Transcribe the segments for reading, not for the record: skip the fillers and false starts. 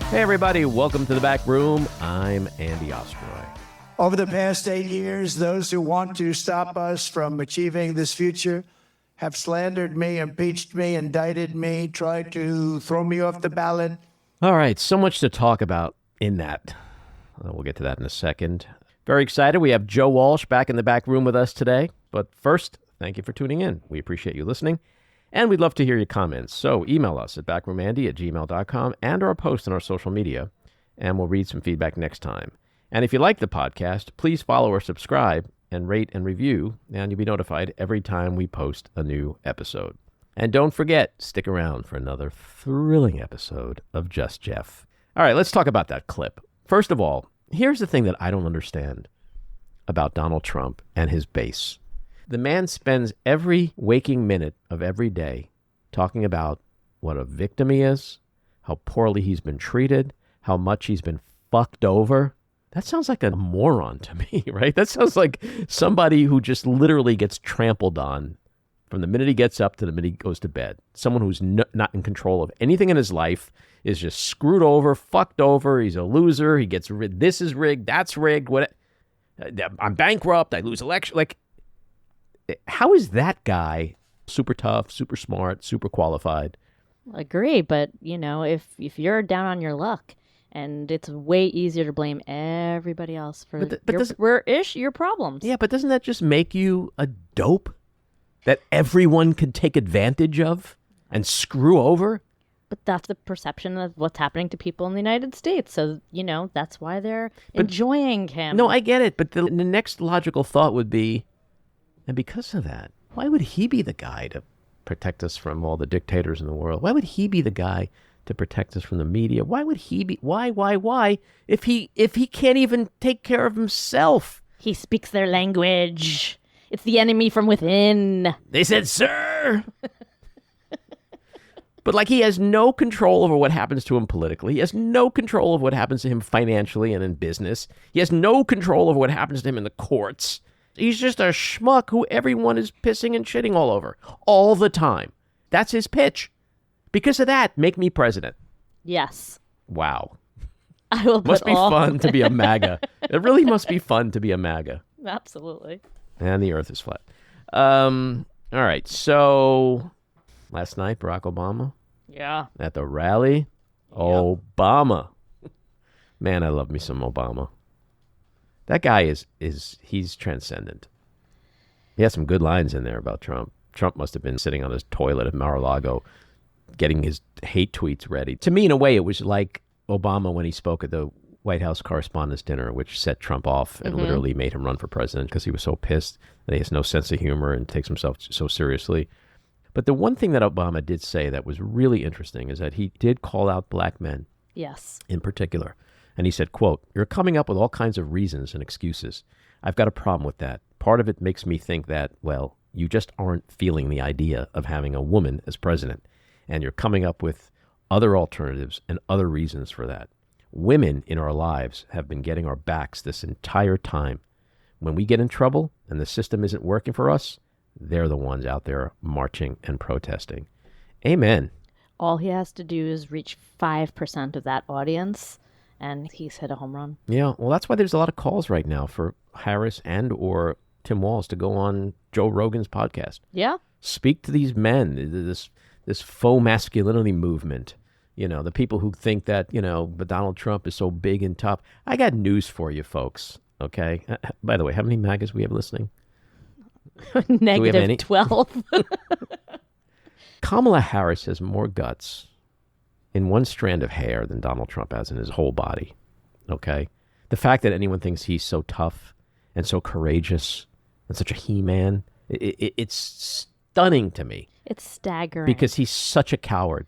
Hey, everybody. Welcome to the back room. I'm Andy Ostroy. Over the past 8 years, those who want to stop us from achieving this future have slandered me, impeached me, indicted me, tried to throw me off the ballot. All right. So much to talk about in that. We'll get to that in a second. Very excited. We have Joe Walsh back in the back room with us today. But first, thank you for tuning in. We appreciate you listening. And we'd love to hear your comments. So email us at backroomandy@gmail.com and or post on our social media, and we'll read some feedback next time. And if you like the podcast, please follow or subscribe and rate and review, and you'll be notified every time we post a new episode. And don't forget, stick around for another thrilling episode of Just Jeff. All right, let's talk about that clip. First of all, here's the thing that I don't understand about Donald Trump and his base. The man spends every waking minute of every day talking about what a victim he is, how poorly he's been treated, how much he's been fucked over. That sounds like a moron to me, right? That sounds like somebody who just literally gets trampled on from the minute he gets up to the minute he goes to bed. Someone who's not in control of anything in his life, is just screwed over, fucked over. He's a loser. He gets rigged. This is rigged. That's rigged. I'm bankrupt. I lose election. Like, how is that guy super tough, super smart, super qualified? Agree, but if you're down on your luck, and it's way easier to blame everybody else for your problems. Yeah, but doesn't that just make you a dope that everyone could take advantage of and screw over? But that's the perception of what's happening to people in the United States. So, that's why they're enjoying him. No, I get it. But the next logical thought would be, and because of that, why would he be the guy to protect us from all the dictators in the world? Why would he be the guy to protect us from the media? Why would he be? Why? If he can't even take care of himself? He speaks their language. It's the enemy from within. They said, sir. But he has no control over what happens to him politically. He has no control of what happens to him financially and in business. He has no control over what happens to him in the courts. He's just a schmuck who everyone is pissing and shitting all over all the time. That's his pitch. Because of that, make me president. Yes. Wow. I will. Must be fun to be a MAGA. It really must be fun to be a MAGA. Absolutely. And the earth is flat. All right. So last night, Barack Obama. Yeah. At the rally. Yep. Obama. Man, I love me some Obama. That guy he's transcendent. He has some good lines in there about Trump. Trump must have been sitting on his toilet at Mar-a-Lago getting his hate tweets ready. To me, in a way, it was like Obama when he spoke at the White House Correspondents' Dinner, which set Trump off and literally made him run for president because he was so pissed that he has no sense of humor and takes himself so seriously. But the one thing that Obama did say that was really interesting is that he did call out black men. Yes. In particular. And he said, quote, "You're coming up with all kinds of reasons and excuses. I've got a problem with that. Part of it makes me think that, well, you just aren't feeling the idea of having a woman as president. And you're coming up with other alternatives and other reasons for that. Women in our lives have been getting our backs this entire time. When we get in trouble and the system isn't working for us, they're the ones out there marching and protesting." Amen. All he has to do is reach 5% of that audience, and he's hit a home run. Yeah, well, that's why there's a lot of calls right now for Harris and or Tim Walz to go on Joe Rogan's podcast. Yeah. Speak to these men, this faux masculinity movement. The people who think that, but Donald Trump is so big and tough. I got news for you, folks, okay? By the way, how many MAGAs we have listening? Negative 12. Kamala Harris has more guts in one strand of hair than Donald Trump has in his whole body, okay? The fact that anyone thinks he's so tough and so courageous and such a he-man, it's stunning to me. It's staggering. Because he's such a coward.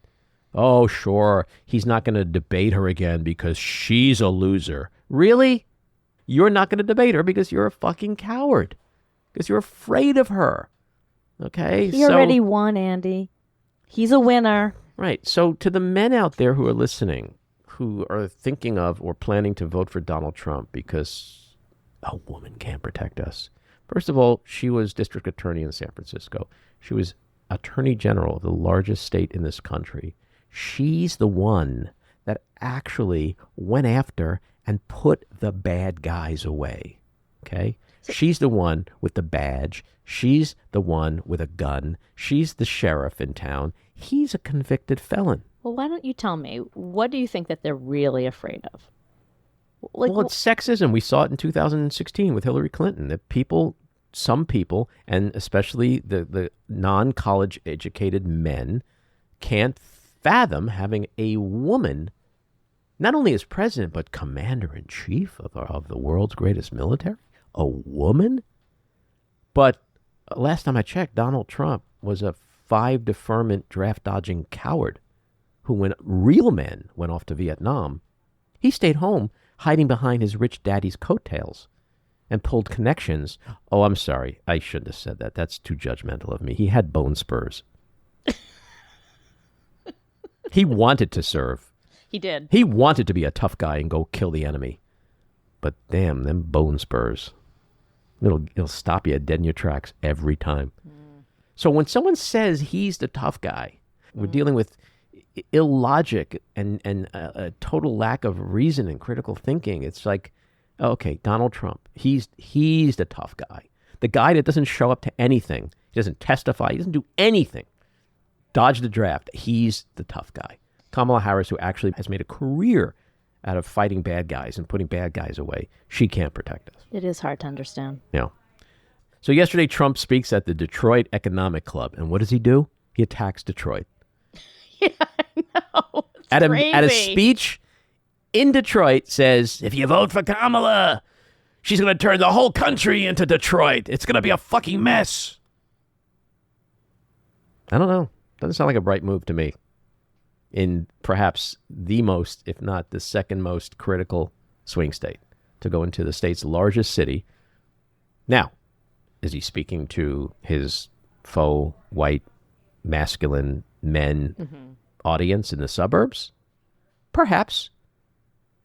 Oh, sure, he's not going to debate her again because she's a loser. Really? You're not going to debate her because you're a fucking coward. Because you're afraid of her. Okay? He already won, Andy. He's a winner. Right. So to the men out there who are listening, who are thinking of or planning to vote for Donald Trump because a woman can't protect us. First of all, she was district attorney in San Francisco. She was attorney general of the largest state in this country. She's the one that actually went after and put the bad guys away. Okay? She's the one with the badge. She's the one with a gun. She's the sheriff in town. He's a convicted felon. Well, why don't you tell me, what do you think that they're really afraid of? Well, it's sexism. We saw it in 2016 with Hillary Clinton, that some people, and especially the non-college educated men, can't fathom having a woman not only as president, but commander-in-chief of the world's greatest military. A woman? But last time I checked, Donald Trump was a 5 deferment draft-dodging coward who, when real men went off to Vietnam, he stayed home hiding behind his rich daddy's coattails and pulled connections. Oh, I'm sorry. I shouldn't have said that. That's too judgmental of me. He had bone spurs. He wanted to serve. He did. He wanted to be a tough guy and go kill the enemy. But damn, them bone spurs. It'll stop you dead in your tracks every time. So when someone says he's the tough guy, we're dealing with illogic and a total lack of reason and critical thinking. It's like, okay, Donald Trump, he's the tough guy. The guy that doesn't show up to anything. He doesn't testify. He doesn't do anything. Dodge the draft. He's the tough guy. Kamala Harris, who actually has made a career out of fighting bad guys and putting bad guys away, she can't protect us. It is hard to understand. Yeah. So yesterday, Trump speaks at the Detroit Economic Club. And what does he do? He attacks Detroit. Yeah, I know. It's at crazy. a speech in Detroit, says, if you vote for Kamala, she's going to turn the whole country into Detroit. It's going to be a fucking mess. I don't know. Doesn't sound like a bright move to me. In perhaps the most, if not the second most critical swing state, to go into the state's largest city. Now, is he speaking to his faux white masculine men audience in the suburbs? Perhaps.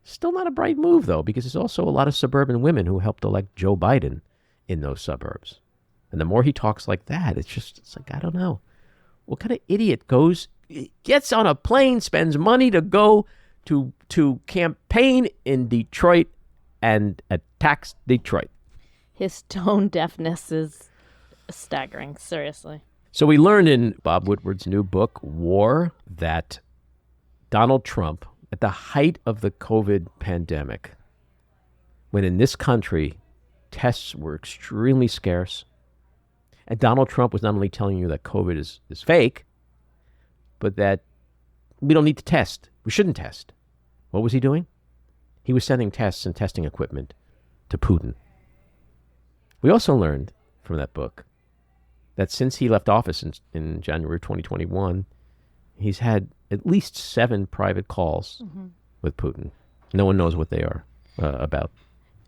Still not a bright move, though, because there's also a lot of suburban women who helped elect Joe Biden in those suburbs. And the more he talks like that, it's like, I don't know. What kind of idiot gets on a plane, spends money to go to campaign in Detroit and attacks Detroit? His tone deafness is staggering, seriously. So we learned in Bob Woodward's new book, War, that Donald Trump, at the height of the COVID pandemic, when in this country tests were extremely scarce, and Donald Trump was not only telling you that COVID is fake, but that we don't need to test. We shouldn't test. What was he doing? He was sending tests and testing equipment to Putin. We also learned from that book that since he left office in January 2021, he's had at least 7 private calls with Putin. No one knows what they are about.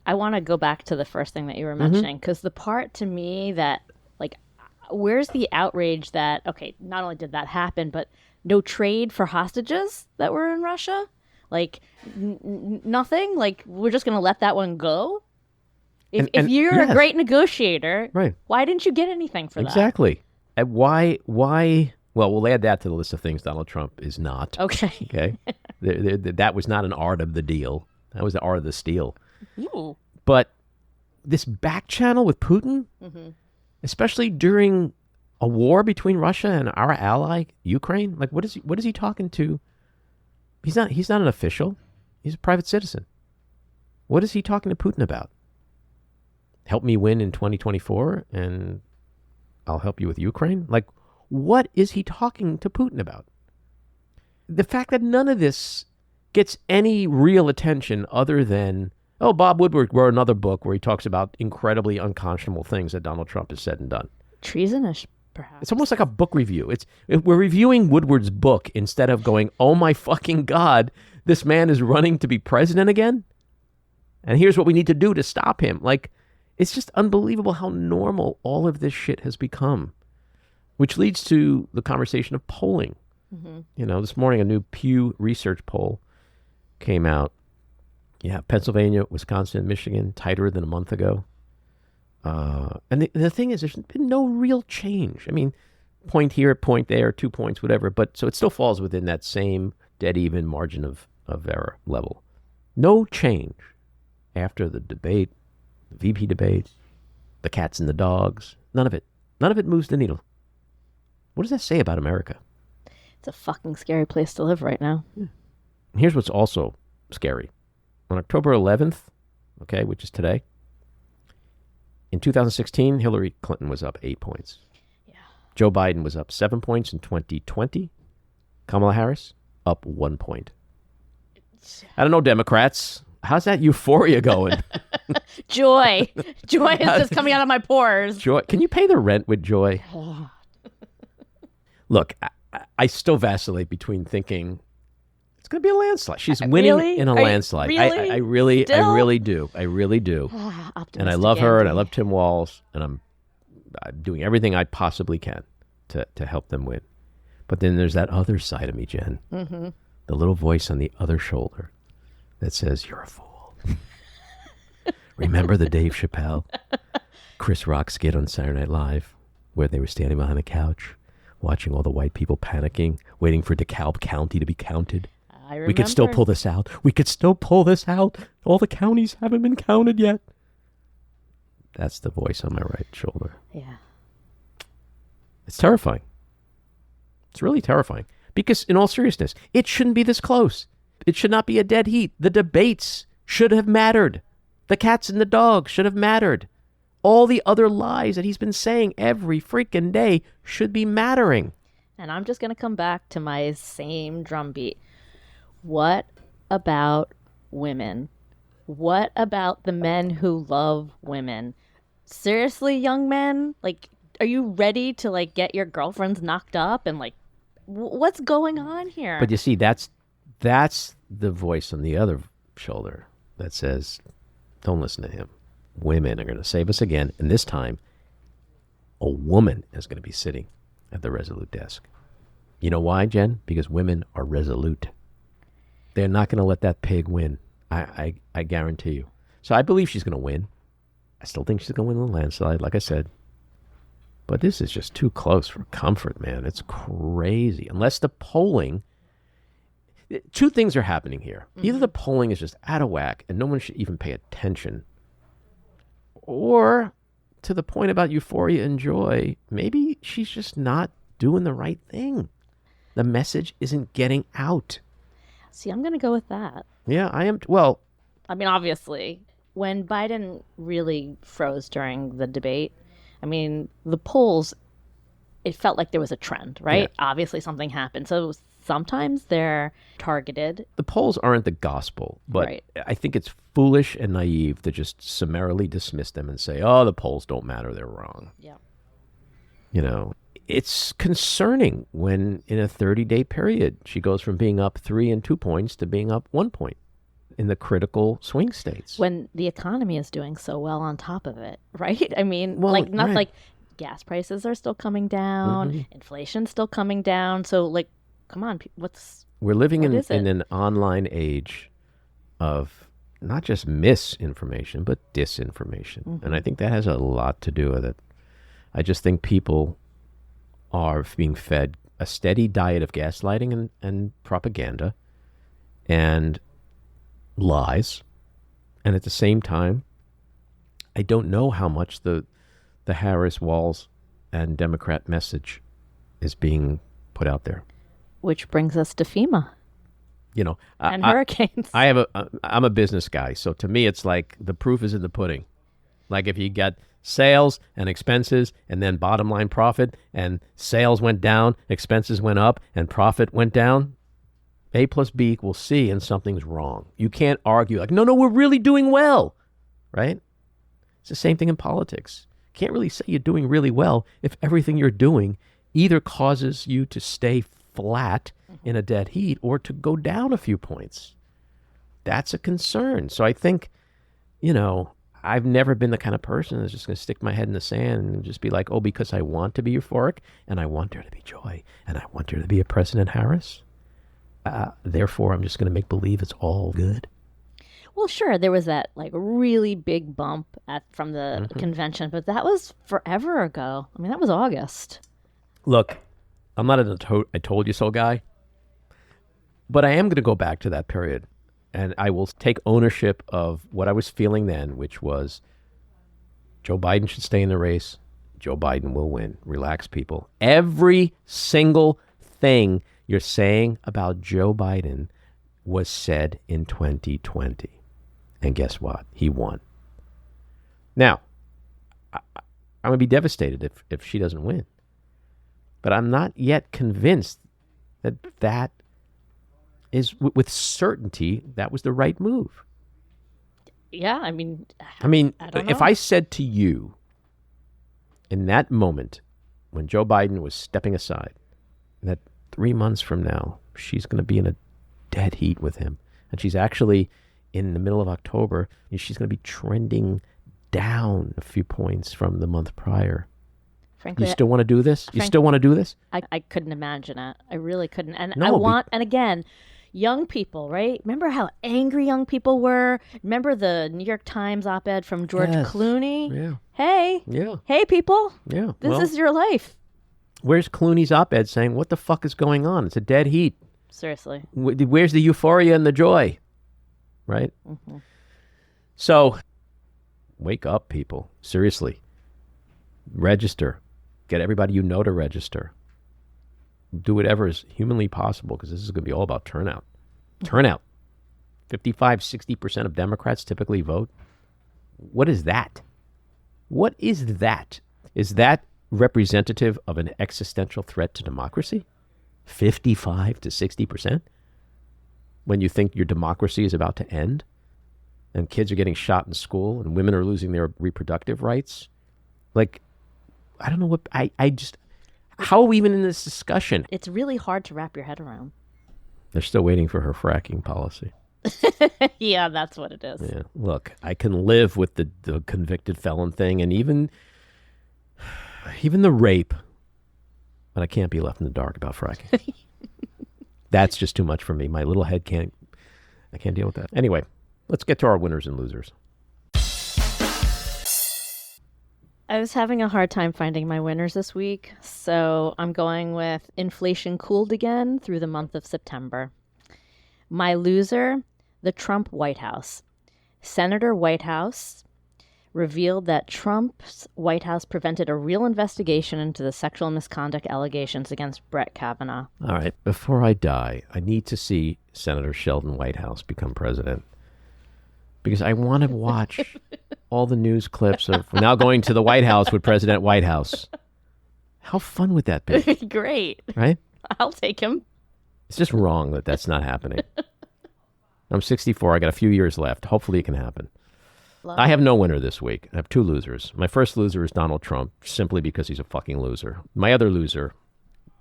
I want to go back to the first thing that you were mentioning, because the part to me that, like, where's the outrage that, okay, not only did that happen, but no trade for hostages that were in Russia? Like, nothing? Like, we're just going to let that one go? If you're a great negotiator, right, why didn't you get anything for that? Exactly. And why? Well, we'll add that to the list of things Donald Trump is not. Okay. That was not an art of the deal. That was the art of the steal. Ooh. But this back channel with Putin, especially during a war between Russia and our ally Ukraine, like what is he talking to? He's not an official. He's a private citizen. What is he talking to Putin about? Help me win in 2024 and I'll help you with Ukraine? Like, what is he talking to Putin about? The fact that none of this gets any real attention other than, Bob Woodward wrote another book where he talks about incredibly unconscionable things that Donald Trump has said and done. Treasonous, perhaps. It's almost like a book review. We're reviewing Woodward's book instead of going, oh my fucking God, this man is running to be president again? And here's what we need to do to stop him. Like, it's just unbelievable how normal all of this shit has become, which leads to the conversation of polling. You know, this morning a new Pew Research poll came out. Yeah, Pennsylvania, Wisconsin, Michigan, tighter than a month ago. And the thing is, there's been no real change. I mean, point here, point there, 2 points, whatever. But so it still falls within that same dead even margin of of error level. No change after the debate, the VP debate, the cats and the dogs. None of it. None of it moves the needle. What does that say about America? It's a fucking scary place to live right now. Yeah. Here's what's also scary. On October 11th, okay, which is today, in 2016, Hillary Clinton was up 8 points. Yeah. Joe Biden was up 7 points in 2020. Kamala Harris up 1 point. I don't know, Democrats. How's that euphoria going? Joy. Joy is just coming out of my pores. Joy. Can you pay the rent with joy? Look, I still vacillate between thinking it's going to be a landslide. She's winning Really? in a landslide. Really? I really Still? do. I really do. And I Optimistic love her, and I Andy. love Tim Walsh, and I'm doing everything I possibly can to help them win. But then there's that other side of me, Jen. Mm-hmm. The little voice on the other shoulder that says, you're a fool. Remember the Dave Chappelle, Chris Rock skit on Saturday Night Live where they were standing behind the couch watching all the white people panicking, waiting for DeKalb County to be counted? I remember. We could still pull this out. We could still pull this out. All the counties haven't been counted yet. That's the voice on my right shoulder. Yeah. It's terrifying. It's really terrifying. Because in all seriousness, it shouldn't be this close. It should not be a dead heat. The debates should have mattered. The cats and the dogs should have mattered. All the other lies that he's been saying every freaking day should be mattering. And I'm just going to come back to my same drumbeat. What about women? What about the men who love women? Seriously, young men? Like, are you ready to, like, get your girlfriends knocked up? And, like, what's going on here? But you see, that's the voice on the other shoulder that says, don't listen to him. Women are going to save us again. And this time, a woman is going to be sitting at the Resolute desk. You know why, Jen? Because women are resolute. They're not going to let that pig win. I guarantee you. So I believe she's going to win. I still think she's going to win the landslide, like I said. But this is just too close for comfort, man. It's crazy. Unless the polling... Two things are happening here. Either the polling is just out of whack and no one should even pay attention, or to the point about euphoria and joy, maybe she's just not doing the right thing. The message isn't getting out. See, I'm going to go with that. Yeah, I am. Well, I mean, obviously, when Biden really froze during the debate, I mean, the polls, it felt like there was a trend, right? Yeah. Obviously, something happened. So sometimes they're targeted. the polls aren't the gospel, but Right. I think it's foolish and naive to just summarily dismiss them and say, oh, the polls don't matter, they're wrong. Yeah. You know, it's concerning when in a 30-day period, she goes from being up 3 and 2 points to being up 1 point in the critical swing states. When the economy is doing so well on top of it, right? I mean, Well, like, not right. like gas prices are still coming down, inflation's still coming down. So, like, come on, We're living what in is it? an online age of not just misinformation, but disinformation. And I think that has a lot to do with it. I just think people are being fed a steady diet of gaslighting and propaganda and lies. And at the same time, I don't know how much the Harris, Walsh, and Democrat message is being put out there. which brings us to FEMA You know, and hurricanes. I'm a business guy, so to me, it's like the proof is in the pudding. Like if you got sales and expenses and then bottom line profit, and sales went down, expenses went up, and profit went down, A plus B equals C, and something's wrong. You can't argue like, no, we're really doing well, right? It's the same thing in politics. Can't really say you're doing really well if everything you're doing either causes you to stay flat in a dead heat or to go down a few points. That's a concern. So I think, you know, I've never been the kind of person that's just going to stick my head in the sand and just be like, oh, because I want to be euphoric and I want there to be joy and I want there to be a President Harris. Therefore, I'm just going to make believe it's all good. Well, sure, there was that like really big bump from the convention, but that was forever ago. I mean, that was August. Look, I'm not I told you so guy. But I am going to go back to that period, and I will take ownership of what I was feeling then, which was Joe Biden should stay in the race. Joe Biden will win. Relax, people. Every single thing you're saying about Joe Biden was said in 2020. And guess what? He won. Now, I'm going to be devastated if she doesn't win. But I'm not yet convinced that is, with certainty, that was the right move. Yeah, I mean, I don't know. If I I said to you in that moment when Joe Biden was stepping aside, that 3 months from now, she's going to be in a dead heat with him. And she's actually, in the middle of October, she's going to be trending down a few points from the month prior. Frankly, you still want to do this? You still want to do this? I couldn't imagine it. I really couldn't. And No, and again, young people, right? Remember how angry young people were? Remember the New York Times op-ed from George Yes. Clooney? Yeah. Hey. Yeah. Hey, people. Yeah. This is your life. Where's Clooney's op-ed saying, what the fuck is going on? It's a dead heat. Seriously. Where's the euphoria and the joy? Right? Mm-hmm. So, wake up, people. Seriously. Register. Get everybody you know to register. Do whatever is humanly possible, because this is going to be all about turnout. Turnout. 55, 60% of Democrats typically vote. What is that? What is that? Is that representative of an existential threat to democracy? 55 to 60%? When you think your democracy is about to end? And kids are getting shot in school and women are losing their reproductive rights? Like, I don't know what, I just, how are we even in this discussion? It's really hard to wrap your head around. They're still waiting for her fracking policy. Yeah, that's what it is. Yeah. Look, I can live with the convicted felon thing and even the rape, but I can't be left in the dark about fracking. That's just too much for me. My little head I can't deal with that. Anyway, let's get to our winners and losers. I was having a hard time finding my winners this week, so I'm going with inflation cooled again through the month of September. My loser, the Trump White House. Senator Whitehouse revealed that Trump's White House prevented a real investigation into the sexual misconduct allegations against Brett Kavanaugh. All right, before I die, I need to see Senator Sheldon Whitehouse become president. Because I want to watch all the news clips of now going to the White House with President Whitehouse. How fun would that be? Great. Right? I'll take him. It's just wrong that that's not happening. I'm 64. I got a few years left. Hopefully it can happen. Love I have no winner this week. I have two losers. My first loser is Donald Trump, simply because he's a fucking loser. My other loser,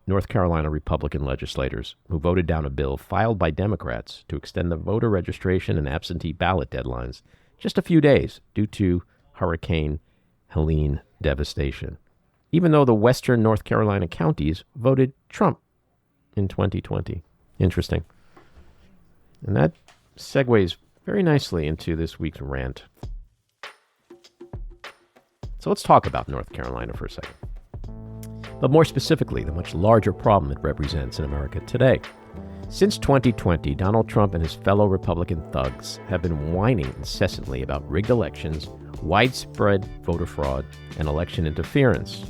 North Carolina Republican legislators who voted down a bill filed by Democrats to extend the voter registration and absentee ballot deadlines just a few days due to Hurricane Helene devastation, even though the western North Carolina counties voted Trump in 2020. Interesting. And that segues very nicely into this week's rant. So let's talk about North Carolina for a second. But more specifically, the much larger problem it represents in America today. Since 2020, Donald Trump and his fellow Republican thugs have been whining incessantly about rigged elections, widespread voter fraud, and election interference,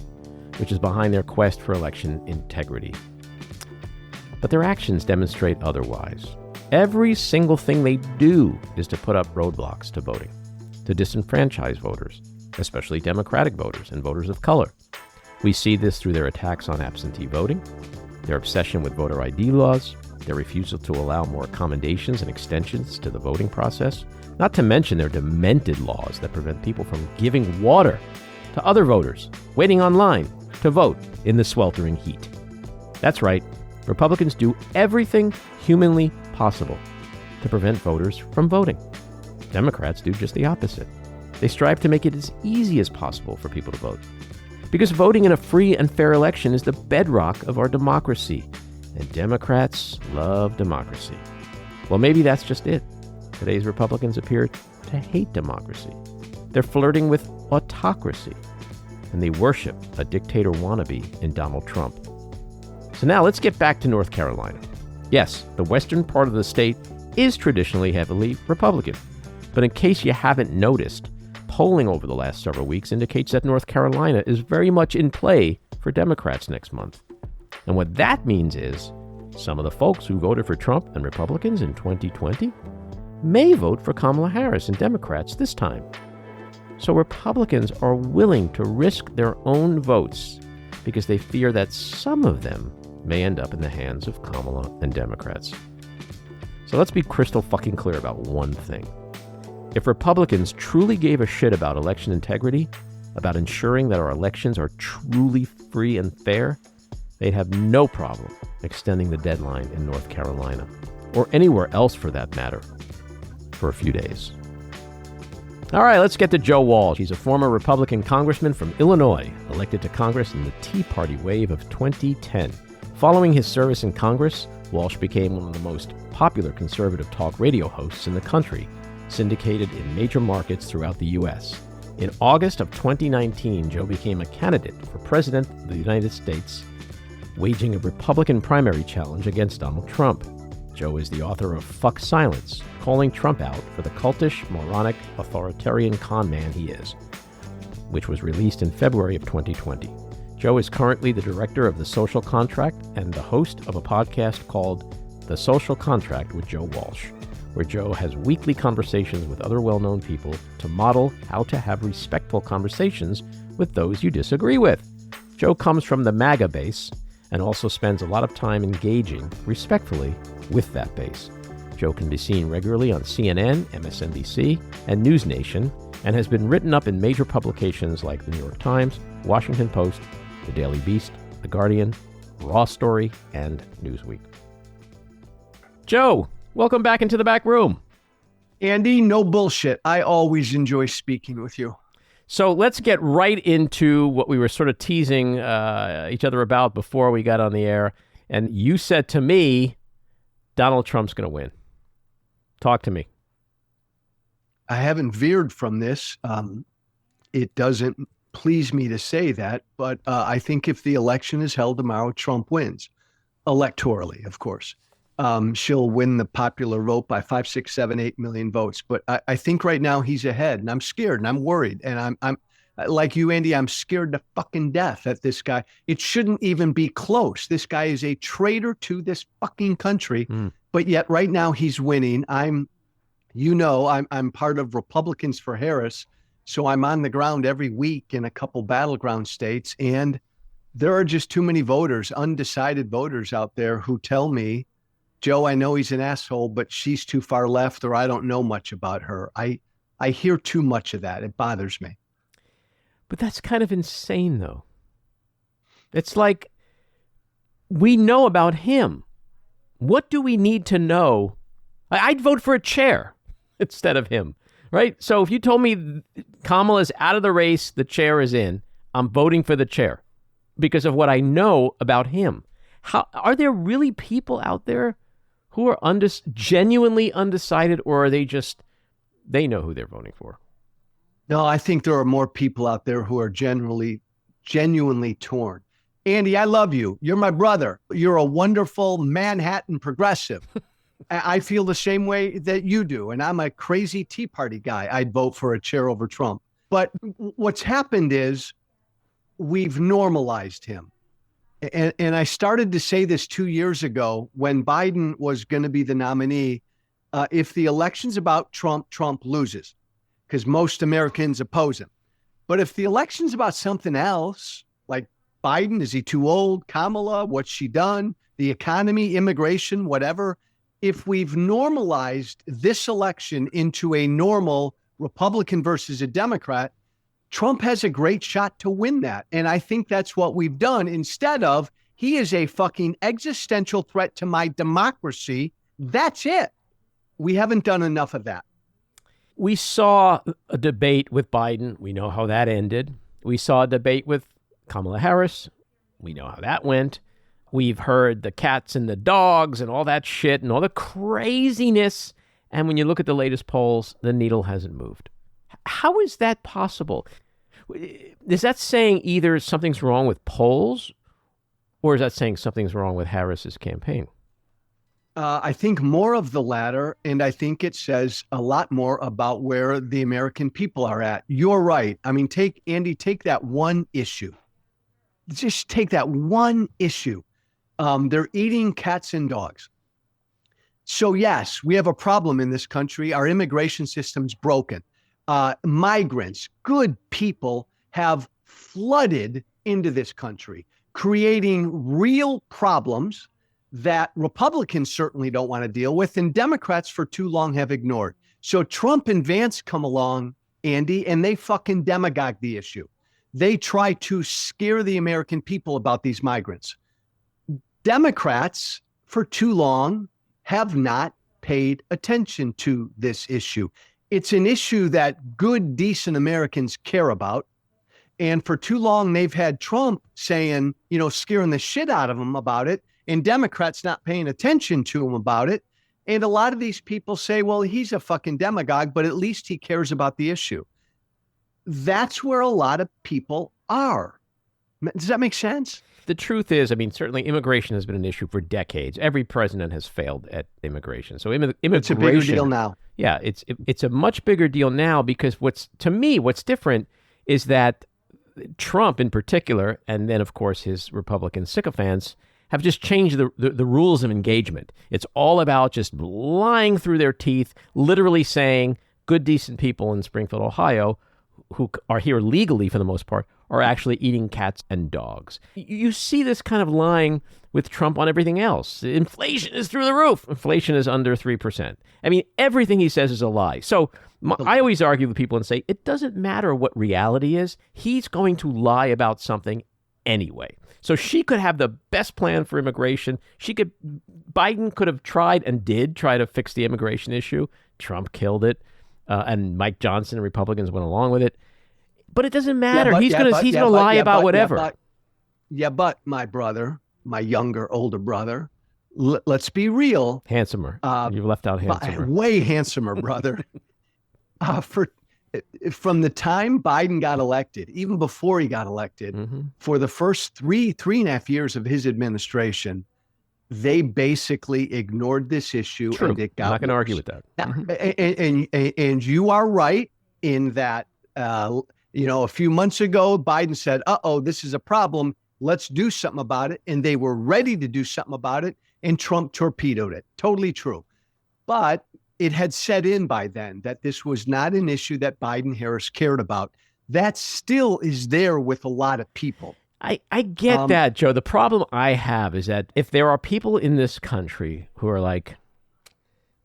which is behind their quest for election integrity. But their actions demonstrate otherwise. Every single thing they do is to put up roadblocks to voting, to disenfranchise voters, especially Democratic voters and voters of color. We see this through their attacks on absentee voting, their obsession with voter ID laws, their refusal to allow more accommodations and extensions to the voting process, not to mention their demented laws that prevent people from giving water to other voters waiting online to vote in the sweltering heat. That's right, Republicans do everything humanly possible to prevent voters from voting. Democrats do just the opposite. They strive to make it as easy as possible for people to vote. Because voting in a free and fair election is the bedrock of our democracy. And Democrats love democracy. Well, maybe that's just it. Today's Republicans appear to hate democracy. They're flirting with autocracy. And they worship a dictator wannabe in Donald Trump. So now let's get back to North Carolina. Yes, the western part of the state is traditionally heavily Republican. But in case you haven't noticed, polling over the last several weeks indicates that North Carolina is very much in play for Democrats next month. And what that means is some of the folks who voted for Trump and Republicans in 2020 may vote for Kamala Harris and Democrats this time. So Republicans are willing to risk their own votes because they fear that some of them may end up in the hands of Kamala and Democrats. So let's be crystal fucking clear about one thing. If Republicans truly gave a shit about election integrity, about ensuring that our elections are truly free and fair, they'd have no problem extending the deadline in North Carolina, or anywhere else for that matter, for a few days. All right, let's get to Joe Walsh. He's a former Republican congressman from Illinois, elected to Congress in the Tea Party wave of 2010. Following his service in Congress, Walsh became one of the most popular conservative talk radio hosts in the country, syndicated in major markets throughout the U.S. In August of 2019, Joe became a candidate for President of the United States, waging a Republican primary challenge against Donald Trump. Joe is the author of Fuck Silence, calling Trump out for the cultish, moronic, authoritarian con man he is, which was released in February of 2020. Joe is currently the director of The Social Contract and the host of a podcast called The Social Contract with Joe Walsh, where Joe has weekly conversations with other well-known people to model how to have respectful conversations with those you disagree with. Joe comes from the MAGA base and also spends a lot of time engaging respectfully with that base. Joe can be seen regularly on CNN, MSNBC, and News Nation, and has been written up in major publications like the New York Times, Washington Post, The Daily Beast, The Guardian, Raw Story, and Newsweek. Joe, welcome back into the back room. Andy, no bullshit. I always enjoy speaking with you. So let's get right into what we were sort of teasing each other about before we got on the air. And you said to me, Donald Trump's going to win. Talk to me. I haven't veered from this. It doesn't please me to say that, but I think if the election is held tomorrow, Trump wins. Electorally, of course. She'll win the popular vote by 5, 6, 7, 8 million votes. But I think right now he's ahead, and I'm scared and I'm worried. And I'm like you, Andy, I'm scared to fucking death at this guy. It shouldn't even be close. This guy is a traitor to this fucking country. But yet right now he's winning. I'm part of Republicans for Harris. So I'm on the ground every week in a couple battleground states. And there are just too many voters, undecided voters out there who tell me, Joe, I know he's an asshole, but she's too far left, or I don't know much about her. I hear too much of that. It bothers me. But that's kind of insane, though. It's like, we know about him. What do we need to know? I'd vote for a chair instead of him, right? So if you told me Kamala's out of the race, the chair is in, I'm voting for the chair because of what I know about him. How are there really people out there who are genuinely undecided, or are they know who they're voting for? No, I think there are more people out there who are genuinely torn. Andy, I love you. You're my brother. You're a wonderful Manhattan progressive. I feel the same way that you do. And I'm a crazy Tea Party guy. I'd vote for a chair over Trump. But what's happened is we've normalized him. And I started to say this 2 years ago when Biden was going to be the nominee. If the election's about Trump, Trump loses because most Americans oppose him. But if the election's about something else, like Biden, is he too old? Kamala, what's she done? The economy, immigration, whatever. If we've normalized this election into a normal Republican versus a Democrat, Trump has a great shot to win that. And I think that's what we've done instead of he is a fucking existential threat to my democracy. That's it. We haven't done enough of that. We saw a debate with Biden. We know how that ended. We saw a debate with Kamala Harris. We know how that went. We've heard the cats and the dogs and all that shit and all the craziness. And when you look at the latest polls, the needle hasn't moved. How is that possible? Is that saying either something's wrong with polls, or is that saying something's wrong with Harris's campaign? I think more of the latter, and I think it says a lot more about where the American people are at. You're right. I mean, take that one issue. Just take that one issue. They're eating cats and dogs. So yes, we have a problem in this country. Our immigration system's broken. Migrants, good people, have flooded into this country, creating real problems that Republicans certainly don't want to deal with, and Democrats for too long have ignored. So Trump and Vance come along, Andy, and they fucking demagogue the issue. They try to scare the American people about these migrants. Democrats for too long have not paid attention to this issue. It's an issue that good, decent Americans care about. And for too long, they've had Trump saying, scaring the shit out of them about it, and Democrats not paying attention to him about it. And a lot of these people say, well, he's a fucking demagogue, but at least he cares about the issue. That's where a lot of people are. Does that make sense? The truth is, I mean, certainly immigration has been an issue for decades. Every president has failed at immigration. So immigration, it's a bigger deal now. Yeah, it's a much bigger deal now because what's different is that Trump in particular, and then of course his Republican sycophants, have just changed the rules of engagement. It's all about just lying through their teeth, literally saying good, decent people in Springfield, Ohio, who are here legally for the most part, are actually eating cats and dogs. You see this kind of lying with Trump on everything else. Inflation is through the roof. Inflation is under 3%. I mean, everything he says is a lie. So I always argue with people and say, it doesn't matter what reality is. He's going to lie about something anyway. So she could have the best plan for immigration. Biden could have tried and did try to fix the immigration issue. Trump killed it. And Mike Johnson and Republicans went along with it. But it doesn't matter. He's going to lie about whatever. But my brother, my older brother, let's be real. Handsomer. You've left out handsomer. Way handsomer, brother. From the time Biden got elected, even before he got elected, for the first three and a half years of his administration, they basically ignored this issue. True. And it got I'm not going to worse. argue with that. And you are right in that, a few months ago, Biden said, this is a problem. Let's do something about it. And they were ready to do something about it. And Trump torpedoed it. Totally true. But it had set in by then that this was not an issue that Biden-Harris cared about. That still is there with a lot of people. I get that, Joe. The problem I have is that if there are people in this country who are like,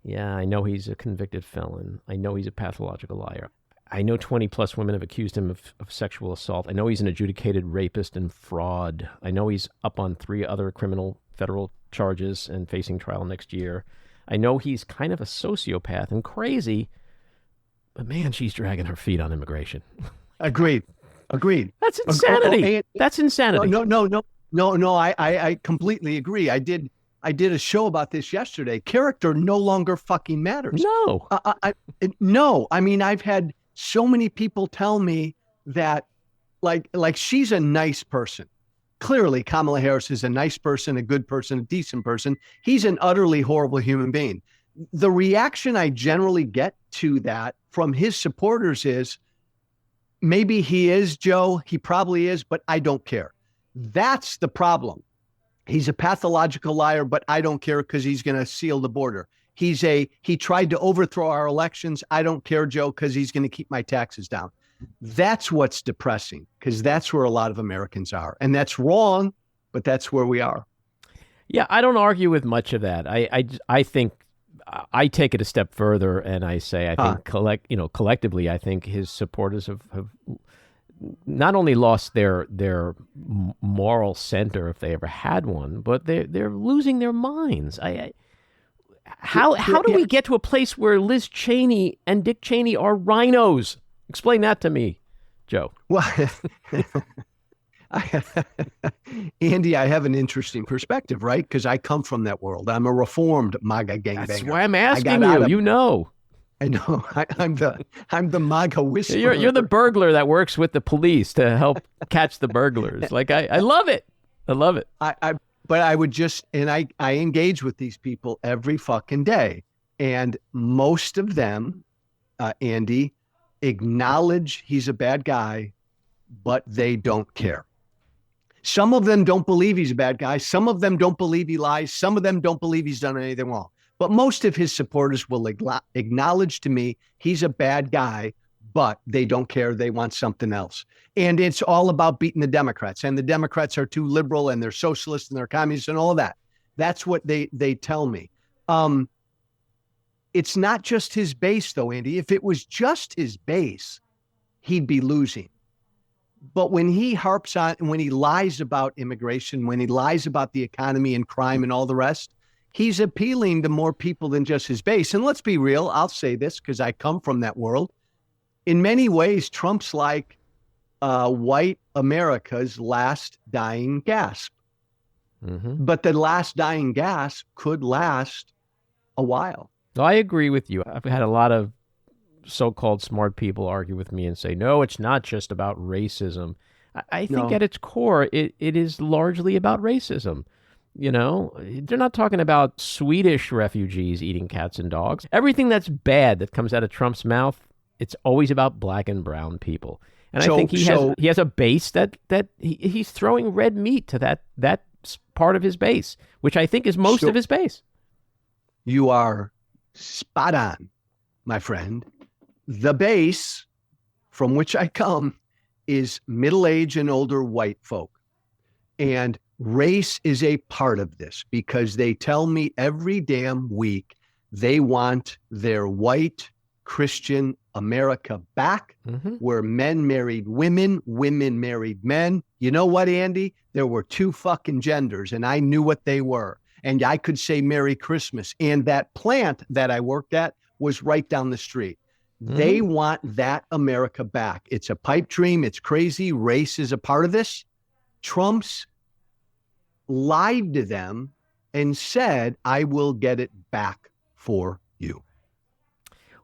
yeah, I know he's a convicted felon. I know he's a pathological liar. I know 20 plus women have accused him of sexual assault. I know he's an adjudicated rapist and fraud. I know he's up on 3 other criminal federal charges and facing trial next year. I know he's kind of a sociopath and crazy, but man, she's dragging her feet on immigration. Agreed. That's insanity. That's insanity. No. I completely agree. I did a show about this yesterday. Character no longer fucking matters. No. No. I mean, I've had so many people tell me that, like she's a nice person. Clearly, Kamala Harris is a nice person, a good person, a decent person. He's an utterly horrible human being. The reaction I generally get to that from his supporters is, maybe he is, Joe. He probably is, but I don't care. That's the problem. He's a pathological liar, but I don't care because he's going to seal the border. He tried to overthrow our elections. I don't care, Joe, because he's going to keep my taxes down. That's what's depressing, because that's where a lot of Americans are. And that's wrong, but that's where we are. Yeah, I don't argue with much of that. I think I take it a step further and I say I think collectively I think his supporters have not only lost their moral center if they ever had one, but they're losing their minds. How do we get to a place where Liz Cheney and Dick Cheney are rhinos? Explain that to me, Joe. Well, Andy, I have an interesting perspective, right? Because I come from that world. I'm a reformed MAGA gangbanger. That's why I'm asking you. You know. I know. I'm the MAGA whisperer. You're the burglar that works with the police to help catch the burglars. Like I love it. I love it. but I would just, and I engage with these people every fucking day. And most of them, Andy, acknowledge he's a bad guy, but they don't care. Some of them don't believe he's a bad guy. Some of them don't believe he lies. Some of them don't believe he's done anything wrong. But most of his supporters will acknowledge to me he's a bad guy, but they don't care. They want something else. And it's all about beating the Democrats. And the Democrats are too liberal and they're socialists and they're communists and all of that. That's what they tell me. It's not just his base, though, Andy. If it was just his base, he'd be losing. But when he harps on, when he lies about immigration, when he lies about the economy and crime and all the rest, he's appealing to more people than just his base. And let's be real, I'll say this because I come from that world. In many ways, Trump's like white America's last dying gasp. Mm-hmm. But the last dying gasp could last a while. I agree with you. I've had a lot of so-called smart people argue with me and say, no, it's not just about racism. I think at its core, it is largely about racism. You know, they're not talking about Swedish refugees eating cats and dogs. Everything that's bad that comes out of Trump's mouth, it's always about black and brown people. And I think he has a base that he's throwing red meat to that part of his base, which I think is most of his base. You are spot on, my friend. The base from which I come is middle-aged and older white folk. And race is a part of this because they tell me every damn week they want their white Christian America back, where men married women, women married men. You know what, Andy? There were two fucking genders and I knew what they were. And I could say Merry Christmas. And that plant that I worked at was right down the street. They want that America back. It's a pipe dream. It's crazy. Race is a part of this. Trump's lied to them and said, I will get it back for you.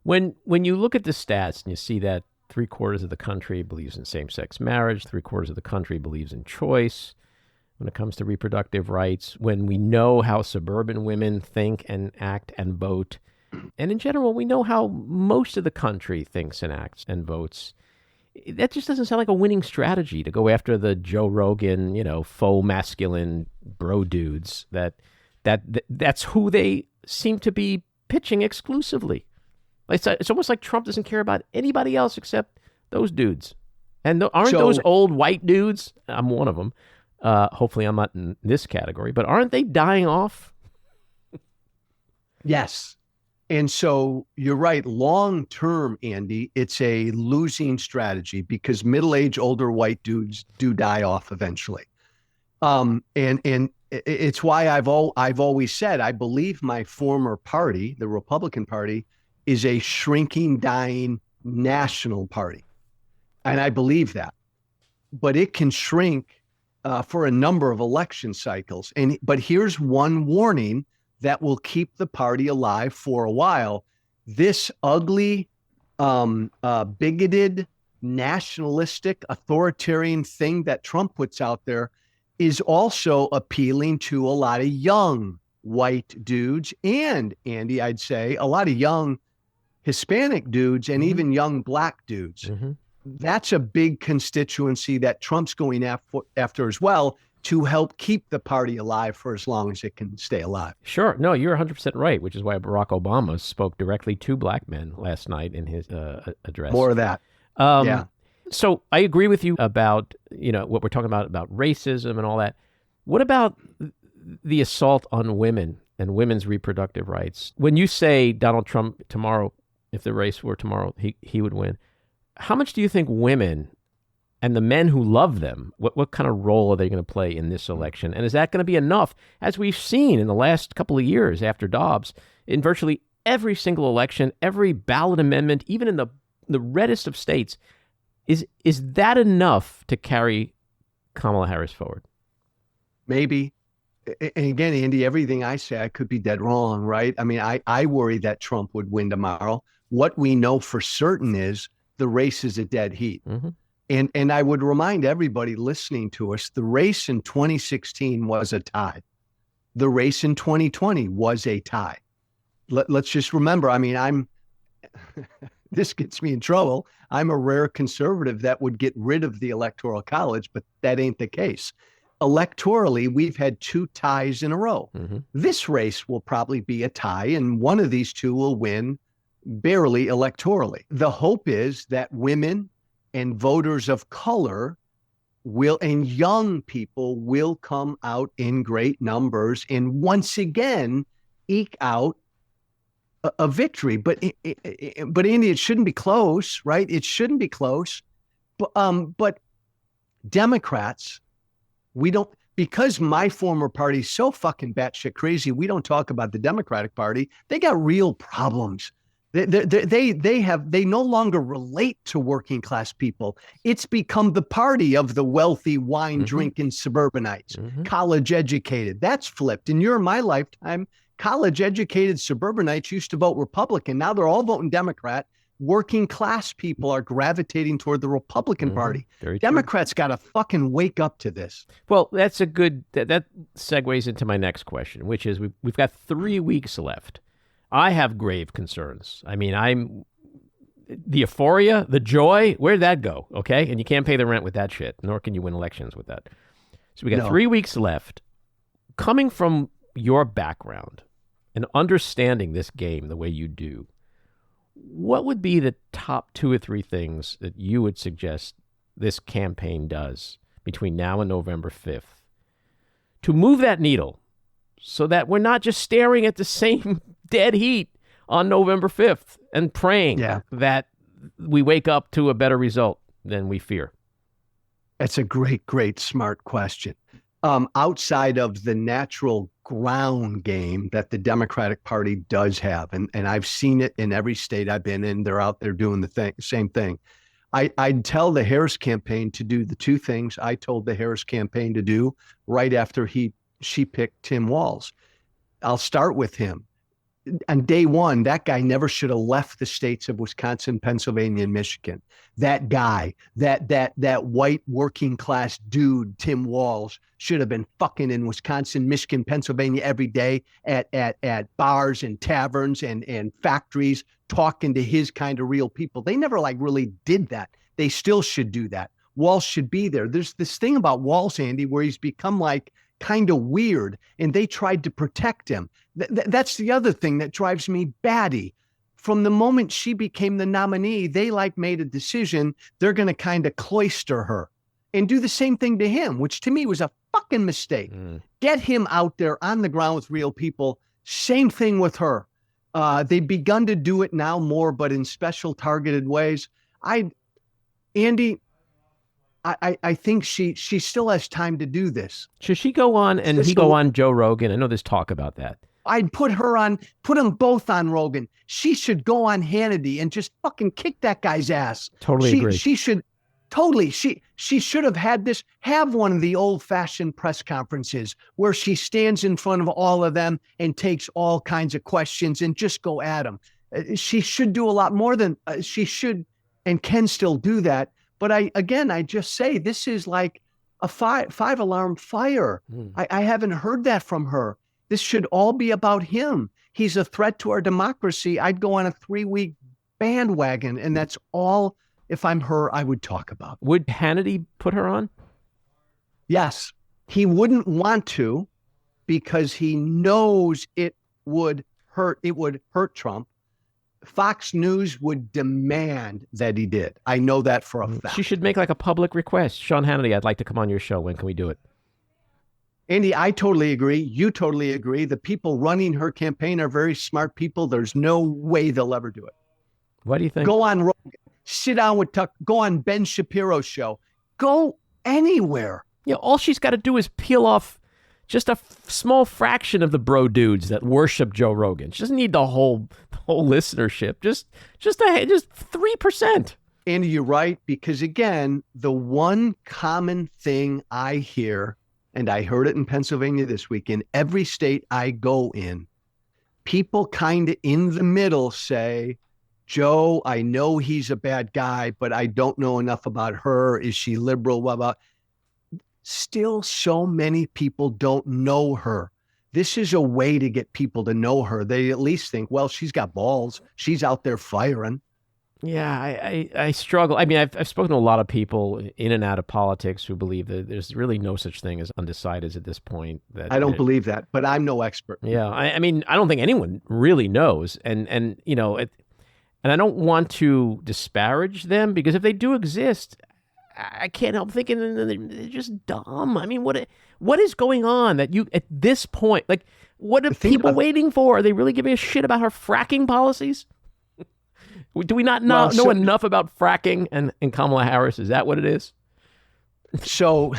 When you look at the stats and you see that 3/4 of the country believes in same-sex marriage, 3/4 of the country believes in choice when it comes to reproductive rights, when we know how suburban women think and act and vote, and in general, we know how most of the country thinks and acts and votes. That just doesn't sound like a winning strategy to go after the Joe Rogan, faux masculine bro dudes. That's who they seem to be pitching exclusively. It's almost like Trump doesn't care about anybody else except those dudes. And aren't those old white dudes? I'm one of them. Hopefully, I'm not in this category, but aren't they dying off? Yes. And so you're right. Long term, Andy, it's a losing strategy because middle-aged, older white dudes do die off eventually. And it's why I've always said I believe my former party, the Republican Party, is a shrinking, dying national party, and I believe that. But it can shrink for a number of election cycles. But here's one warning that will keep the party alive for a while. This ugly, bigoted, nationalistic, authoritarian thing that Trump puts out there is also appealing to a lot of young white dudes and, Andy, I'd say a lot of young Hispanic dudes and even young black dudes. That's a big constituency that Trump's going after as well, to help keep the party alive for as long as it can stay alive. Sure. No, you're 100% right, which is why Barack Obama spoke directly to black men last night in his address. More of that. Yeah. So I agree with you about, what we're talking about racism and all that. What about the assault on women and women's reproductive rights? When you say Donald Trump tomorrow, if the race were tomorrow, he would win. How much do you think women and the men who love them, what kind of role are they going to play in this election? And is that going to be enough? As we've seen in the last couple of years after Dobbs, in virtually every single election, every ballot amendment, even in the reddest of states, is that enough to carry Kamala Harris forward? Maybe. And again, Andy, everything I say, I could be dead wrong, right? I mean, I worry that Trump would win tomorrow. What we know for certain is the race is a dead heat. And I would remind everybody listening to us, the race in 2016 was a tie. the race in 2020 was a tie. Let's just remember, I mean, this gets me in trouble. I'm a rare conservative that would get rid of the Electoral College, but that ain't the case. Electorally, we've had 2 ties in a row. Mm-hmm. This race will probably be a tie, and one of these 2 will win barely electorally. The hope is that women and voters of color and young people will come out in great numbers and once again eke out a victory. But Andy, it shouldn't be close, right? It shouldn't be close. But Democrats, because my former party's so fucking batshit crazy, we don't talk about the Democratic Party. They got real problems. They no longer relate to working class people. It's become the party of the wealthy, wine drinking suburbanites, college educated. That's flipped. In my lifetime, college educated suburbanites used to vote Republican. Now they're all voting Democrat. Working class people are gravitating toward the Republican Party. Democrats got to fucking wake up to this. Well, that's a good, that segues into my next question, which is we've got 3 weeks left. I have grave concerns. I mean, the euphoria, the joy, where'd that go? Okay. And you can't pay the rent with that shit, nor can you win elections with that. So we got 3 weeks left. Coming from your background and understanding this game the way you do, what would be the top 2 or 3 things that you would suggest this campaign does between now and November 5th to move that needle so that we're not just staring at the same dead heat on November 5th and praying that we wake up to a better result than we fear? That's a great, smart question. Outside of the natural ground game that the Democratic Party does have, and I've seen it in every state I've been in, they're out there doing the same thing. I'd tell the Harris campaign to do the 2 things I told the Harris campaign to do right after she picked Tim Walz. I'll start with him. On day 1, that guy never should have left the states of Wisconsin, Pennsylvania, and Michigan. That guy, that white working class dude, Tim Walz, should have been fucking in Wisconsin, Michigan, Pennsylvania every day at bars and taverns and factories, talking to his kind of real people. They never really did that. They still should do that. Walsh should be there. There's this thing about Walsh, Andy, where he's become kind of weird, and they tried to protect him. That's the other thing that drives me batty. From the moment she became the nominee, they made a decision they're going to kind of cloister her and do the same thing to him, which to me was a fucking mistake. Get him out there on the ground with real people. Same thing with her. They've begun to do it now more, but in special targeted ways. Andy, I think she still has time to do this. Should she go on and he go on Joe Rogan? I know there's talk about that. I'd put them both on Rogan. She should go on Hannity and just fucking kick that guy's ass. Totally agree. She should have one of the old fashioned press conferences where she stands in front of all of them and takes all kinds of questions and just go at them. She should do a lot more than she should and can still do that. But I just say this is like a five alarm fire. I haven't heard that from her. This should all be about him. He's a threat to our democracy. I'd go on a 3-week bandwagon, and that's all, if I'm her, I would talk about. Would Hannity put her on? Yes. He wouldn't want to because he knows it would hurt Trump. Fox News would demand that he did. I know that for a fact. She should make a public request. Sean Hannity, I'd like to come on your show. When can we do it? Andy, I totally agree. You totally agree. The people running her campaign are very smart people. There's no way they'll ever do it. What do you think? Go on Rogan. Sit down with Tuck. Go on Ben Shapiro's show. Go anywhere. Yeah, all she's got to do is peel off just a small fraction of the bro dudes that worship Joe Rogan. She doesn't need the whole listenership. Just 3%. Andy, you're right, because again, the one common thing I hear, and I heard it in Pennsylvania this week, in every state I go in, people kind of in the middle say, Joe, I know he's a bad guy, but I don't know enough about her. Is she liberal? Blah, blah. Still, so many people don't know her. This is a way to get people to know her. They at least think, well, she's got balls. She's out there firing. Yeah, I struggle. I mean, I've spoken to a lot of people in and out of politics who believe that there's really no such thing as undecideds at this point. That I don't believe that, but I'm no expert. Yeah, I mean, I don't think anyone really knows, and you know, and I don't want to disparage them because if they do exist, I can't help thinking they're just dumb. I mean, what is going on that you at this point, like, what are people waiting for? Are they really giving a shit about her fracking policies? Do we not know enough about fracking and Kamala Harris? Is that what it is? So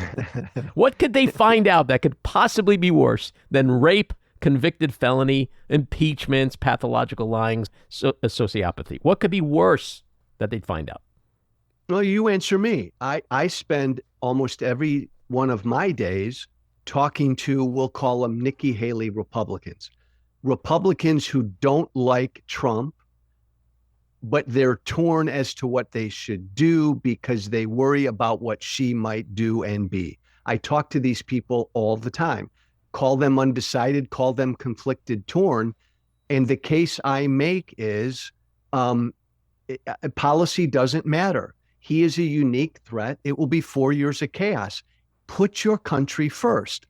what could they find out that could possibly be worse than rape, convicted felony, impeachments, pathological lying, sociopathy? What could be worse that they'd find out? Well, you answer me. I spend almost every one of my days talking to, we'll call them Nikki Haley Republicans who don't like Trump, but they're torn as to what they should do because they worry about what she might do and be. I talk to these people all the time, call them undecided, call them conflicted, torn. And the case I make is policy doesn't matter. He is a unique threat. It will be 4 years of chaos. Put your country first.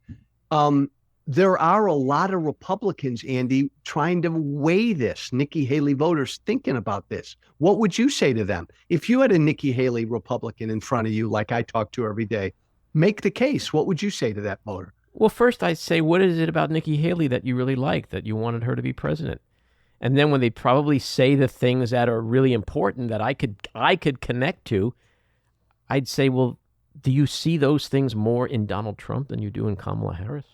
There are a lot of Republicans, Andy, trying to weigh this. Nikki Haley voters thinking about this. What would you say to them? If you had a Nikki Haley Republican in front of you, like I talk to every day, make the case. What would you say to that voter? Well, first I'd say, what is it about Nikki Haley that you really like, that you wanted her to be president? And then when they probably say the things that are really important that I could connect to, I'd say, well, do you see those things more in Donald Trump than you do in Kamala Harris?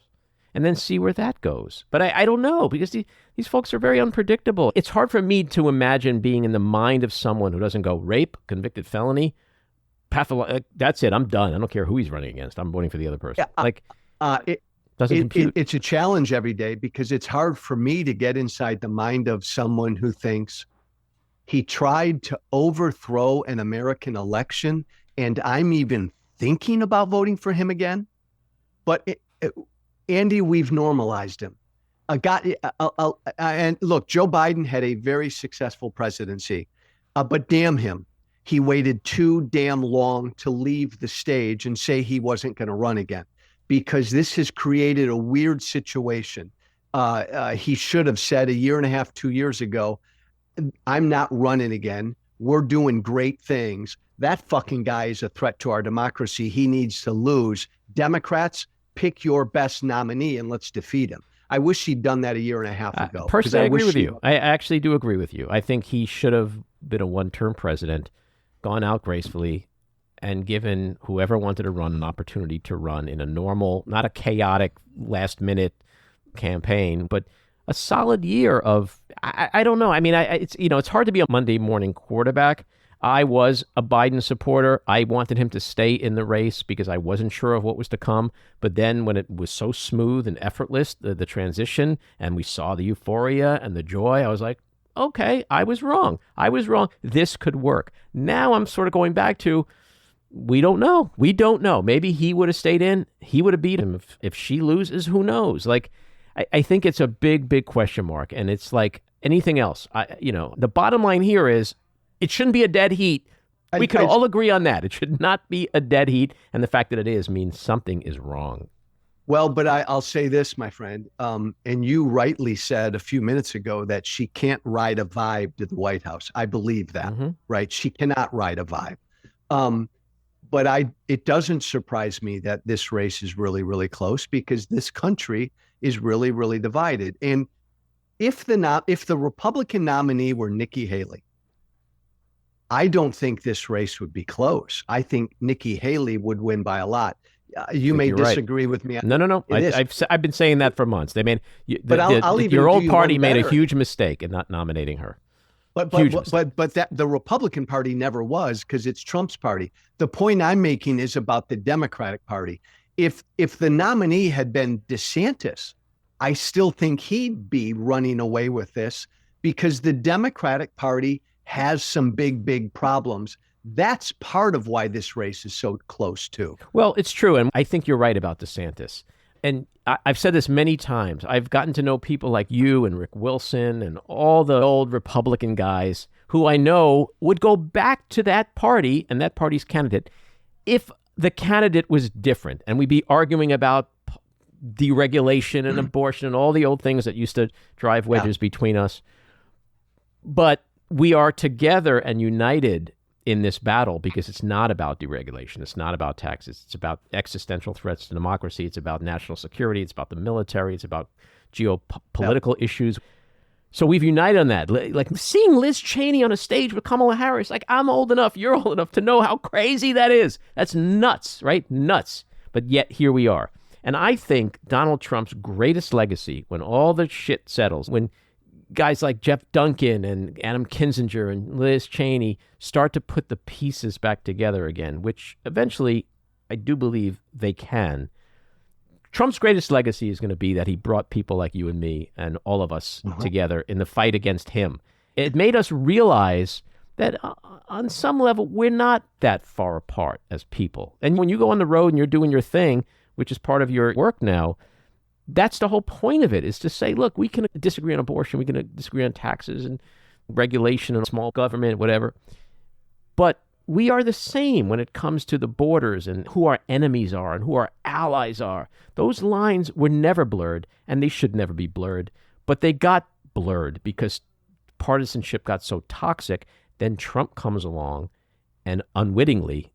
And then see where that goes. But I don't know, because these folks are very unpredictable. It's hard for me to imagine being in the mind of someone who doesn't go rape, convicted felony, that's it, I'm done. I don't care who he's running against. I'm voting for the other person. It doesn't compute. It's a challenge every day because it's hard for me to get inside the mind of someone who thinks he tried to overthrow an American election and I'm even thinking about voting for him again. But Andy, we've normalized him. And look, Joe Biden had a very successful presidency, but damn him. He waited too damn long to leave the stage and say he wasn't going to run again, because this has created a weird situation. He should have said a year and a half, 2 years ago, I'm not running again. We're doing great things. That fucking guy is a threat to our democracy. He needs to lose. Democrats, pick your best nominee and let's defeat him. I wish he'd done that a year and a half ago. Personally, I agree with you. I actually do agree with you. I think he should have been a one-term president, gone out gracefully, and given whoever wanted to run an opportunity to run in a normal, not a chaotic last-minute campaign, but a solid year of, I don't know. I mean, it's hard to be a Monday morning quarterback. I was a Biden supporter. I wanted him to stay in the race because I wasn't sure of what was to come. But then when it was so smooth and effortless, the transition, and we saw the euphoria and the joy, I was like, okay, I was wrong. This could work. Now I'm sort of going back to, we don't know. Maybe he would have stayed in. He would have beat him. If she loses, who knows? Like, I think it's a big, big question mark. And it's like anything else. The bottom line here is, it shouldn't be a dead heat. We could all agree on that. It should not be a dead heat. And the fact that it is means something is wrong. Well, but I'll say this, my friend, and you rightly said a few minutes ago that she can't ride a vibe to the White House. I believe that, right? She cannot ride a vibe. But it doesn't surprise me that this race is really, really close because this country is really, really divided. And if the Republican nominee were Nikki Haley, I don't think this race would be close. I think Nikki Haley would win by a lot. You may disagree with me. No. I've been saying that for months. But your old party made a huge mistake in not nominating her. But that the Republican Party never was, because it's Trump's party. The point I'm making is about the Democratic Party. If the nominee had been DeSantis, I still think he'd be running away with this, because the Democratic Party has some big, big problems. That's part of why this race is so close too. Well, it's true. And I think you're right about DeSantis. And I've said this many times. I've gotten to know people like you and Rick Wilson and all the old Republican guys who I know would go back to that party and that party's candidate if the candidate was different, and we'd be arguing about deregulation and abortion and all the old things that used to drive wedges between us. But we are together and united in this battle because it's not about deregulation. It's not about taxes. It's about existential threats to democracy. It's about national security. It's about the military. It's about geopolitical issues. So we've united on that. Like seeing Liz Cheney on a stage with Kamala Harris, like I'm old enough, you're old enough to know how crazy that is. That's nuts, right? Nuts. But yet here we are. And I think Donald Trump's greatest legacy, when all the shit settles, when guys like Jeff Duncan and Adam Kinzinger and Liz Cheney start to put the pieces back together again, which eventually I do believe they can. Trump's greatest legacy is going to be that he brought people like you and me and all of us together in the fight against him. It made us realize that on some level, we're not that far apart as people. And when you go on the road and you're doing your thing, which is part of your work now, that's the whole point of it, is to say, look, we can disagree on abortion, we can disagree on taxes and regulation and small government, whatever. But we are the same when it comes to the borders and who our enemies are and who our allies are. Those lines were never blurred, and they should never be blurred. But they got blurred because partisanship got so toxic. Then Trump comes along and unwittingly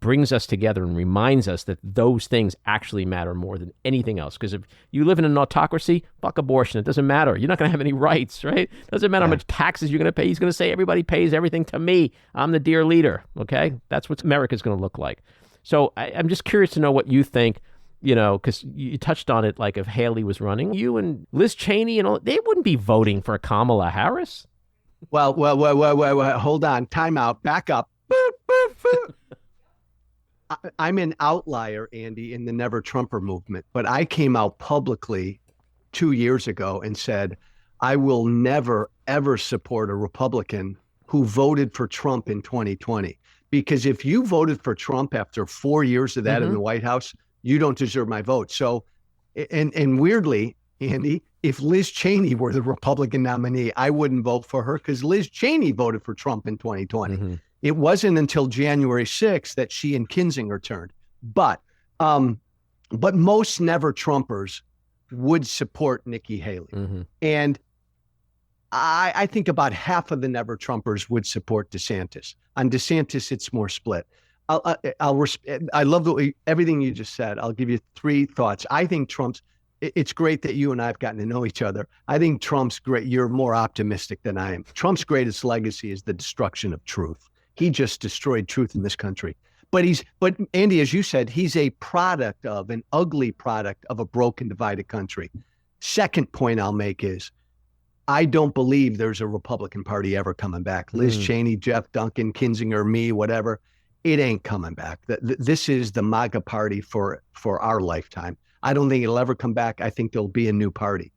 brings us together and reminds us that those things actually matter more than anything else. Because if you live in an autocracy, fuck abortion. It doesn't matter. You're not going to have any rights, right? It doesn't matter how much taxes you're going to pay. He's going to say everybody pays everything to me. I'm the dear leader, okay? That's what America's going to look like. So I'm just curious to know what you think, you know, because you touched on it, like if Haley was running, you and Liz Cheney and all, they wouldn't be voting for Kamala Harris. Well, hold on. Time out. Back up. I'm an outlier, Andy, in the Never Trumper movement, but I came out publicly 2 years ago and said, I will never, ever support a Republican who voted for Trump in 2020. Because if you voted for Trump after 4 years of that in the White House, you don't deserve my vote. So, and weirdly, Andy, if Liz Cheney were the Republican nominee, I wouldn't vote for her because Liz Cheney voted for Trump in 2020. It wasn't until January 6th that she and Kinzinger turned. But most Never Trumpers would support Nikki Haley. And I think about half of the Never Trumpers would support DeSantis. On DeSantis, it's more split. I love everything you just said. I'll give you three thoughts. I think it's great that you and I have gotten to know each other. I think Trump's great. You're more optimistic than I am. Trump's greatest legacy is the destruction of truth. He just destroyed truth in this country. But Andy, as you said, he's a product of an ugly product of a broken, divided country. Second point I'll make is I don't believe there's a Republican Party ever coming back. Liz Cheney, Jeff Duncan, Kinzinger, me, whatever. It ain't coming back. This is the MAGA party for our lifetime. I don't think it'll ever come back. I think there'll be a new party.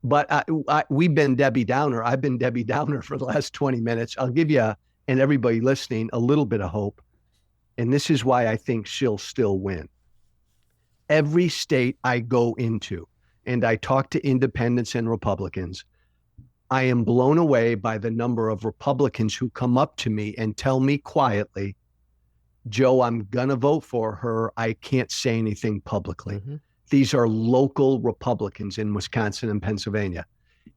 But we've been Debbie Downer. I've been Debbie Downer for the last 20 minutes. I'll give you and everybody listening a little bit of hope. And this is why I think she'll still win. Every state I go into, and I talk to independents and Republicans, I am blown away by the number of Republicans who come up to me and tell me quietly, Joe, I'm going to vote for her. I can't say anything publicly. These are local Republicans in Wisconsin and Pennsylvania.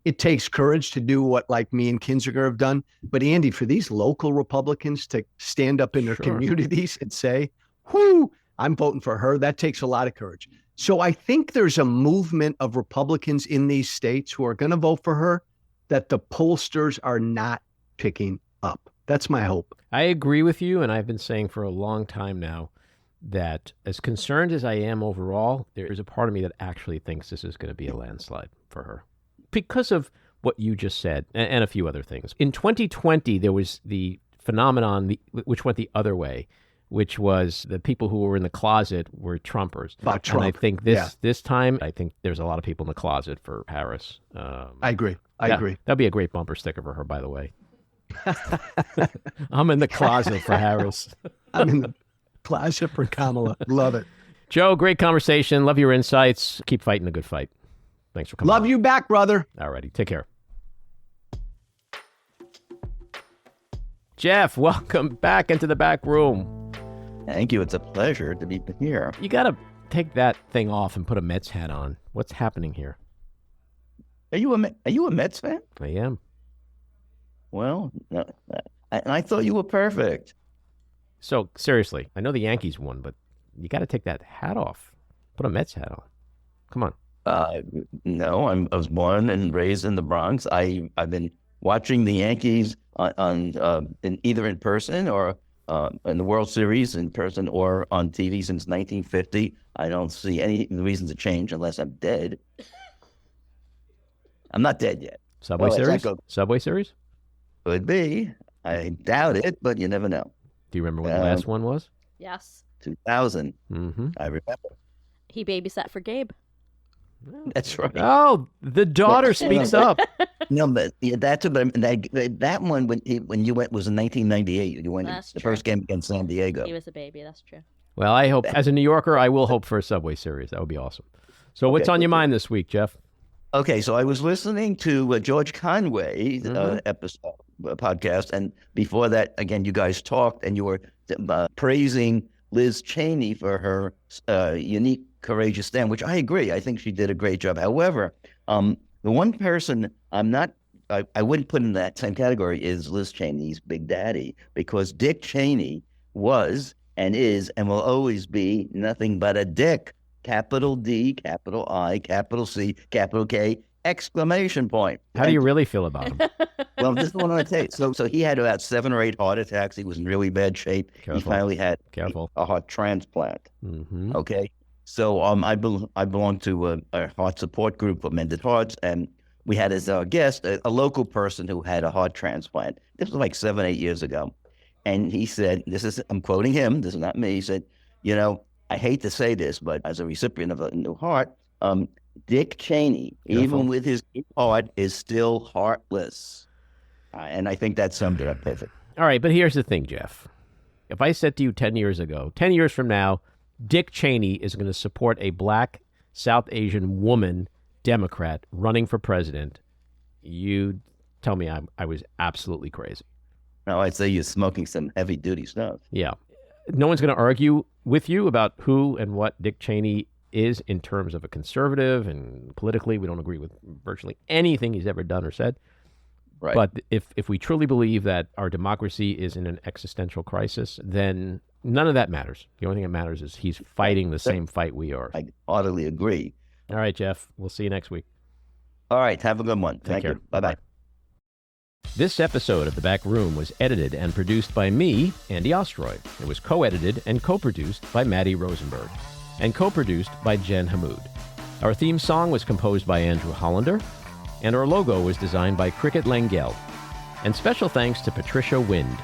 It takes courage to do what like me and Kinzinger have done. But Andy, for these local Republicans to stand up in their communities and say, whoo, I'm voting for her, that takes a lot of courage. So I think there's a movement of Republicans in these states who are going to vote for her that the pollsters are not picking up. That's my hope. I agree with you, and I've been saying for a long time now that as concerned as I am overall, there's a part of me that actually thinks this is going to be a landslide for her. Because of what you just said, and a few other things. In 2020, there was the phenomenon which went the other way, which was the people who were in the closet were Trumpers. About Trump. And I think this time, I think there's a lot of people in the closet for Harris. I agree. I agree. That'd be a great bumper sticker for her, by the way. I'm in the closet for Harris. I'm in the closet for Kamala. Love it. Joe, great conversation. Love your insights. Keep fighting the good fight. Thanks for coming. Love you back, brother. All righty. Take care. Jeff, welcome back into the back room. Thank you. It's a pleasure to be here. You got to take that thing off and put a Mets hat on. What's happening here? Are you a Mets fan? I am. Well, no, I thought you were perfect. So, seriously, I know the Yankees won, but you got to take that hat off. Put a Mets hat on. Come on. No, I was born and raised in the Bronx. I've been watching the Yankees in either in person or in the World Series in person or on TV since 1950. I don't see any reason to change unless I'm dead. I'm not dead yet. Subway Series? Subway Series? Could be. I doubt it, but you never know. Do you remember when the last one was? Yes. 2000. Mm-hmm. I remember. He babysat for Gabe. That's right. Oh, the daughter speaks up. No, but that's that one when you went was in 1998. You went That's the true. first game against San Diego. He was a baby. That's true. Well, I hope, as a New Yorker, I will hope for a Subway Series. That would be awesome. So what's on your mind this week, Jeff? Okay, so I was listening to George Conway episode podcast, and before that, again, you guys talked, and you were praising Liz Cheney for her unique, courageous stand, which I agree. I think she did a great job. However, the one person I wouldn't put in that same category is Liz Cheney's Big Daddy, because Dick Cheney was and is and will always be nothing but a dick. Capital D, capital I, capital C, capital K, exclamation point. How do you really feel about him? Well, this is what I'm going to tell you. So he had about 7 or 8 heart attacks. He was in really bad shape. Careful. He finally had a heart transplant. Mm-hmm. Okay. So I belong to a heart support group for Mended Hearts, and we had as our guest a local person who had a heart transplant. This was like 7, 8 years ago. And he said, I'm quoting him, this is not me. He said, I hate to say this, but as a recipient of a new heart, Dick Cheney, even with his heart, is still heartless. And I think that summed it up perfect. All right, but here's the thing, Jeff. If I said to you 10 years ago, 10 years from now, Dick Cheney is going to support a black South Asian woman Democrat running for president, you'd tell me I was absolutely crazy. No, I'd say you're smoking some heavy-duty stuff. Yeah. No one's going to argue with you about who and what Dick Cheney is in terms of a conservative, and politically we don't agree with virtually anything he's ever done or said. Right. But if we truly believe that our democracy is in an existential crisis, then none of that matters. The only thing that matters is he's fighting the same fight we are. I heartily agree. All right, Jeff. We'll see you next week. All right. Have a good one. Thank care. you. Bye-bye. This episode of The Back Room was edited and produced by me, Andy Ostroy. It was co-edited and co-produced by Maddie Rosenberg and co-produced by Jen Hammoud. Our theme song was composed by Andrew Hollander, and our logo was designed by Cricket Langell. And special thanks to Patricia Wind.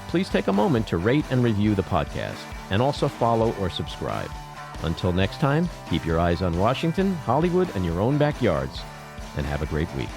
Please take a moment to rate and review the podcast, and also follow or subscribe. Until next time, keep your eyes on Washington, Hollywood, and your own backyards, and have a great week.